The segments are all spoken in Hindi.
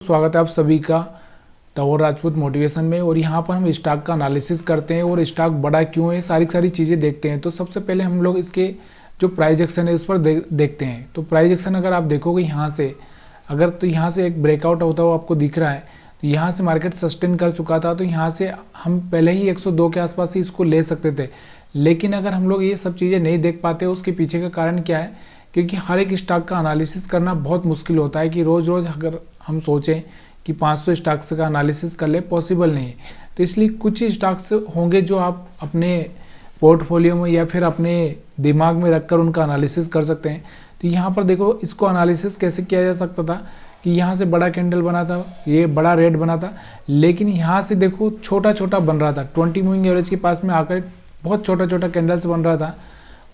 स्वागत है आप सभी का तौर राजपूत मोटिवेशन में। और यहाँ पर हम स्टॉक का एनालिसिस करते हैं और स्टॉक बड़ा क्यों है, सारी चीज़ें देखते हैं। तो सबसे पहले हम लोग इसके जो प्राइस एक्शन है उस पर देखते हैं। तो प्राइस एक्शन अगर आप देखोगे यहाँ से, अगर तो यहाँ से एक ब्रेकआउट होता हुआ आपको दिख रहा है, तो यहाँ से मार्केट सस्टेन कर चुका था। तो यहाँ से हम पहले ही 102 के आसपास ही इसको ले सकते थे। लेकिन अगर हम लोग ये सब चीज़ें नहीं देख पाते, उसके पीछे का कारण क्या है, क्योंकि हर एक स्टॉक का एनालिसिस करना बहुत मुश्किल होता है कि रोज़ रोज़ अगर हम सोचें कि 500 स्टॉक्स का एनालिसिस कर ले, पॉसिबल नहीं है। तो इसलिए कुछ ही स्टॉक्स होंगे जो आप अपने पोर्टफोलियो में या फिर अपने दिमाग में रखकर उनका एनालिसिस कर सकते हैं। तो यहाँ पर देखो, इसको एनालिसिस कैसे किया जा सकता था कि यहाँ से बड़ा कैंडल बना था, ये बड़ा रेड बना था, लेकिन यहाँ से देखो छोटा छोटा बन रहा था। 20 मूविंग एवरेज के पास में आकर बहुत छोटा छोटा कैंडल्स बन रहा था।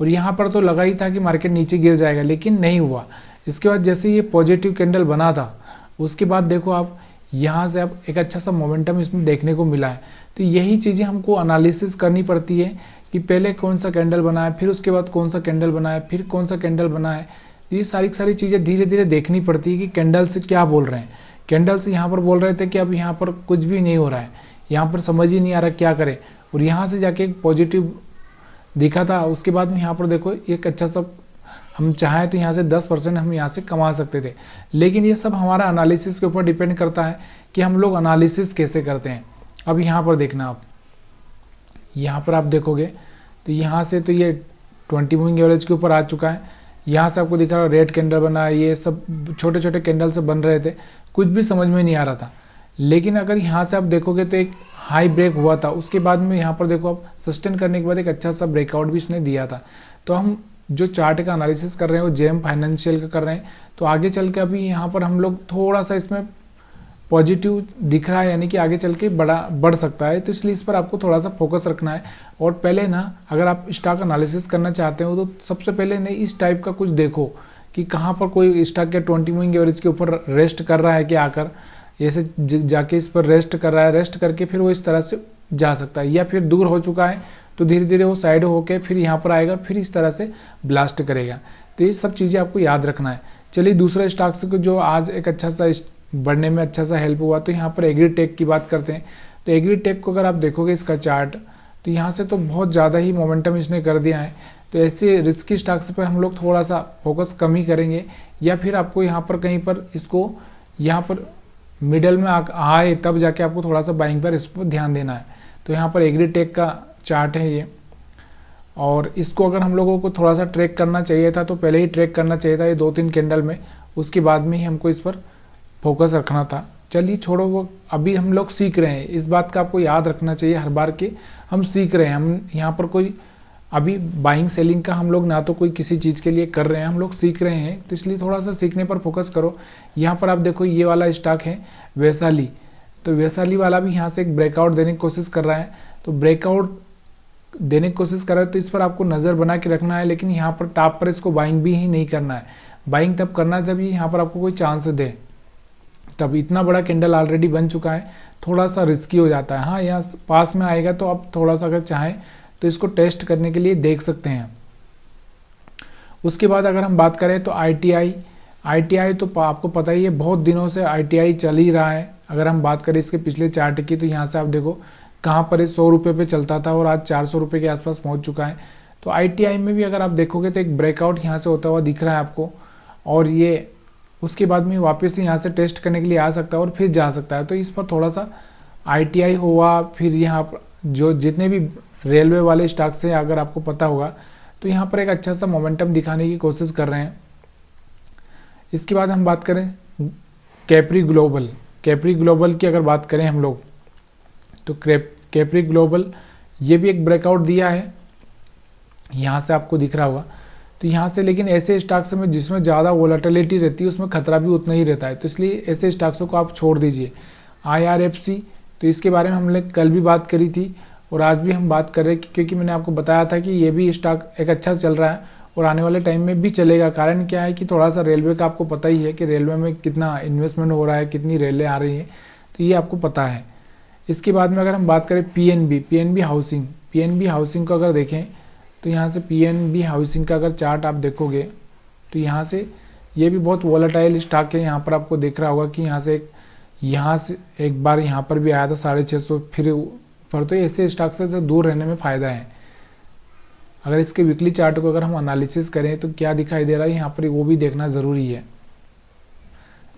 और यहाँ पर तो लगा ही था कि मार्केट नीचे गिर जाएगा, लेकिन नहीं हुआ। इसके बाद जैसे ये पॉजिटिव कैंडल बना था, उसके बाद देखो आप यहाँ से अब एक अच्छा सा मोमेंटम इसमें देखने को मिला है। तो यही चीज़ें हमको एनालिसिस करनी पड़ती है कि पहले कौन सा कैंडल बना है, फिर उसके बाद कौन सा कैंडल बना है, फिर कौन सा कैंडल बना है। ये सारी चीज़ें धीरे धीरे देखनी पड़ती है कि कैंडल से क्या बोल रहे हैं। कैंडल से यहाँ पर बोल रहे थे कि अब यहाँ पर कुछ भी नहीं हो रहा है, यहाँ पर समझ ही नहीं आ रहा क्या करें, और यहाँ से जाके एक पॉजिटिव दिखा था। उसके बाद में यहाँ पर देखो एक अच्छा सा, हम चाहें तो यहाँ से 10% हम यहाँ से कमा सकते थे। लेकिन ये सब हमारा एनालिसिस के ऊपर डिपेंड करता है कि हम लोग एनालिसिस कैसे करते हैं। अब यहाँ पर देखना, आप यहाँ पर आप देखोगे तो यहाँ से तो ये 20 मूविंग एवरेज के ऊपर आ चुका है। यहाँ से आपको दिख रहा है रेड कैंडल बना है, ये सब छोटे छोटे कैंडल से बन रहे थे, कुछ भी समझ में नहीं आ रहा था। लेकिन अगर यहाँ से आप देखोगे तो एक हाई ब्रेक हुआ था, उसके बाद में यहाँ पर देखो आप सस्टेन करने के बाद एक अच्छा सा ब्रेकआउट भी इसने दिया था। तो हम जो चार्ट का एनालिसिस कर रहे हैं वो जेएम फाइनेंशियल का कर रहे हैं। तो आगे चल के अभी यहाँ पर हम लोग थोड़ा सा इसमें पॉजिटिव दिख रहा है, यानी कि आगे चल के बढ़ सकता है। तो इसलिए इस पर आपको थोड़ा सा फोकस रखना है। और पहले ना, अगर आप स्टॉक एनालिसिस करना चाहते हो तो सबसे पहले नहीं इस टाइप का कुछ देखो कि कहाँ पर कोई स्टॉक के 20 मूविंग एवरेज के ऊपर रेस्ट कर रहा है कि आकर ऐसे जाके इस पर रेस्ट कर रहा है, रेस्ट करके फिर वो इस तरह से जा सकता है, या फिर दूर हो चुका है तो धीरे धीरे वो साइड होके फिर यहाँ पर आएगा, फिर इस तरह से ब्लास्ट करेगा। तो ये सब चीज़ें आपको याद रखना है। चलिए दूसरे स्टॉक्स को जो आज एक अच्छा सा बढ़ने में अच्छा सा हेल्प हुआ, तो यहाँ पर एग्रीटेक की बात करते हैं। तो एग्रीटेक को अगर आप देखोगे इसका चार्ट, तो यहाँ से तो बहुत ज़्यादा ही मोमेंटम इसने कर दिया है। तो ऐसे रिस्की स्टॉक्स पर हम लोग थोड़ा सा फोकस कम ही करेंगे, या फिर आपको यहाँ पर कहीं पर इसको यहाँ पर मिडल में आए तब जाके आपको थोड़ा सा बाइंग पर इस पर ध्यान देना है। तो यहाँ पर एग्रीटेक का चार्ट है ये, और इसको अगर हम लोगों को थोड़ा सा ट्रैक करना चाहिए था तो पहले ही ट्रैक करना चाहिए था ये 2-3 कैंडल में, उसके बाद में ही हमको इस पर फोकस रखना था। चलिए छोड़ो, वो अभी हम लोग सीख रहे हैं, इस बात का आपको याद रखना चाहिए हर बार के हम सीख रहे हैं। हम यहाँ पर कोई अभी बाइंग सेलिंग का हम लोग ना तो कोई किसी चीज़ के लिए कर रहे हैं, हम लोग सीख रहे हैं। तो इसलिए थोड़ा सा सीखने पर फोकस करो। यहाँ पर आप देखो ये वाला स्टॉक है वैशाली, तो वैशाली वाला भी यहाँ से एक ब्रेकआउट देने की कोशिश कर रहा है। तो ब्रेकआउट देने की कोशिश कर रहा है तो इस पर आपको नज़र बना के रखना है, लेकिन यहाँ पर टॉप पर इसको बाइंग भी ही नहीं करना है। बाइंग तब करना जब ये यहाँ पर आपको कोई चांस दे, तब इतना बड़ा कैंडल ऑलरेडी बन चुका है, थोड़ा सा रिस्की हो जाता है। हाँ, यहाँ पास में आएगा तो आप थोड़ा सा अगर चाहें तो इसको टेस्ट करने के लिए देख सकते हैं। उसके बाद अगर हम बात करें तो ITI तो आपको पता ही है, बहुत दिनों से ITI चल ही रहा है। अगर हम बात करें इसके पिछले चार्ट की, तो यहाँ से आप देखो कहाँ पर 100 रुपये पे चलता था और आज 400 रुपये के आसपास पहुँच चुका है। तो ITI में भी अगर आप देखोगे तो एक ब्रेकआउट यहाँ से होता हुआ दिख रहा है आपको, और ये उसके बाद में वापस यहाँ से टेस्ट करने के लिए आ सकता है और फिर जा सकता है। तो इस पर थोड़ा सा ITI हुआ, फिर यहाँ पर जो जितने भी रेलवे वाले स्टॉक्स हैं अगर आपको पता होगा, तो यहाँ पर एक अच्छा सा मोमेंटम दिखाने की कोशिश कर रहे हैं। इसके बाद हम बात करें कैप्री ग्लोबल की अगर बात करें हम लोग, तो कैप्री ग्लोबल ये भी एक ब्रेकआउट दिया है, यहाँ से आपको दिख रहा होगा। तो यहाँ से, लेकिन ऐसे स्टॉक्स में जिसमें ज़्यादा वोलेटिलिटी रहती है उसमें खतरा भी उतना ही रहता है, तो इसलिए ऐसे स्टॉक्सों को आप छोड़ दीजिए। IRFC, तो इसके बारे में हमने कल भी बात करी थी और आज भी हम बात कर रहे हैं, क्योंकि मैंने आपको बताया था कि ये भी स्टॉक एक अच्छा चल रहा है और आने वाले टाइम में भी चलेगा। कारण क्या है कि थोड़ा सा रेलवे का आपको पता ही है कि रेलवे में कितना इन्वेस्टमेंट हो रहा है, कितनी रेलें आ रही हैं, तो ये आपको पता है। इसके बाद में अगर हम बात करें PNB हाउसिंग को अगर देखें, तो यहाँ से PNB हाउसिंग का अगर चार्ट आप देखोगे तो यहाँ से ये भी बहुत वोलेटाइल स्टॉक है। यहाँ पर आपको दिख रहा होगा कि यहाँ से एक यहाँ से एक बार यहाँ पर भी आया था 650, फिर ऊपर। तो ऐसे स्टॉक से दूर रहने में फ़ायदा है। अगर इसके वीकली चार्ट को अगर हम एनालिसिस करें तो क्या दिखाई दे रहा है यहाँ पर, वो भी देखना ज़रूरी है।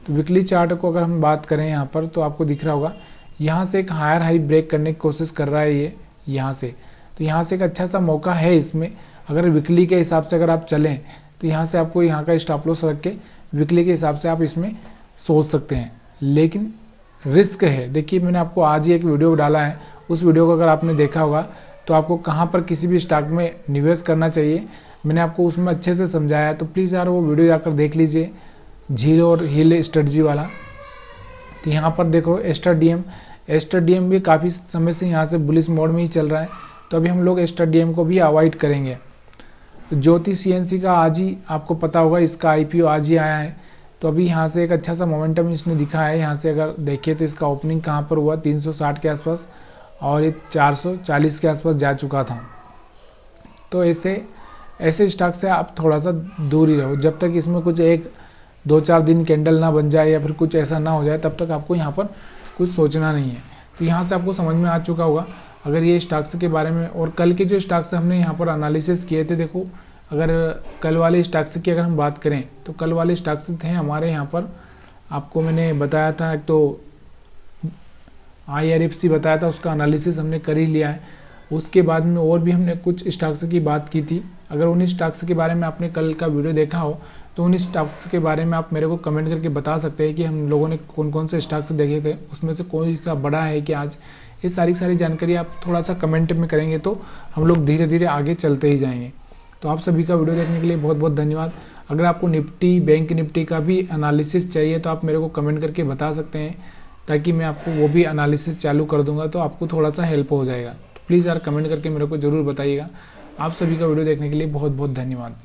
तो वीकली चार्ट को अगर हम बात करें यहाँ पर, तो आपको दिख रहा होगा यहाँ से एक हायर हाई ब्रेक करने की कोशिश कर रहा है ये यहाँ से। तो यहाँ से एक अच्छा सा मौका है इसमें। अगर वीकली के हिसाब से अगर आप चलें तो यहाँ से आपको यहाँ का स्टॉप लॉस रख के वीकली के हिसाब से आप इसमें सोच सकते हैं। लेकिन रिस्क है। देखिए मैंने आपको आज ही एक वीडियो डाला है, उस वीडियो को अगर आपने देखा होगा तो आपको कहाँ पर किसी भी स्टॉक में निवेश करना चाहिए मैंने आपको उसमें अच्छे से समझाया है। तो प्लीज़ यार वो वीडियो जाकर देख लीजिए, जीरो और हिल स्ट्रेटजी वाला। तो यहाँ पर देखो एस्टर डीएम भी काफ़ी समय से यहाँ से बुलिश मोड में ही चल रहा है। तो अभी हम लोग एस्टर डीएम को भी अवॉइड करेंगे। ज्योति सीएनसी का आज ही आपको पता होगा, इसका आईपीओ आज ही आया है। तो अभी यहाँ से एक अच्छा सा मोमेंटम इसने दिखा है। यहाँ से अगर देखिए तो इसका ओपनिंग कहाँ पर हुआ, 360 के आसपास, और ये 440 के आसपास जा चुका था। तो ऐसे स्टॉक से आप थोड़ा सा दूर ही रहो। जब तक इसमें कुछ 1-2-4 दिन कैंडल ना बन जाए या फिर कुछ ऐसा ना हो जाए, तब तक आपको यहाँ पर कुछ सोचना नहीं है। तो यहाँ से आपको समझ में आ चुका होगा अगर ये स्टॉक्स के बारे में। और कल के जो स्टॉक्स हमने यहाँ पर एनालिसिस किए थे, देखो अगर कल वाले स्टॉक्स की अगर हम बात करें तो कल वाले स्टॉक्स थे हमारे यहाँ पर, आपको मैंने बताया था, एक तो IRFC बताया था, उसका एनालिसिस हमने कर ही लिया है। उसके बाद में और भी हमने कुछ स्टॉक्स की बात की थी। अगर उन स्टॉक्स के बारे में आपने कल का वीडियो देखा हो तो उन स्टॉक्स के बारे में आप मेरे को कमेंट करके बता सकते हैं कि हम लोगों ने कौन कौन से स्टॉक्स देखे थे, उसमें से कोई सा बड़ा है कि आज। ये सारी जानकारी आप थोड़ा सा कमेंट में करेंगे तो हम लोग धीरे धीरे आगे चलते ही जाएंगे। तो आप सभी का वीडियो देखने के लिए बहुत बहुत धन्यवाद। अगर आपको निफ्टी, बैंक निफ्टी का भी एनालिसिस चाहिए तो आप मेरे को कमेंट करके बता सकते हैं, ताकि मैं आपको वो भी एनालिसिस चालू कर दूंगा, तो आपको थोड़ा सा हेल्प हो जाएगा। तो प्लीज़ यार कमेंट करके मेरे को ज़रूर बताइएगा। आप सभी का वीडियो देखने के लिए बहुत बहुत धन्यवाद।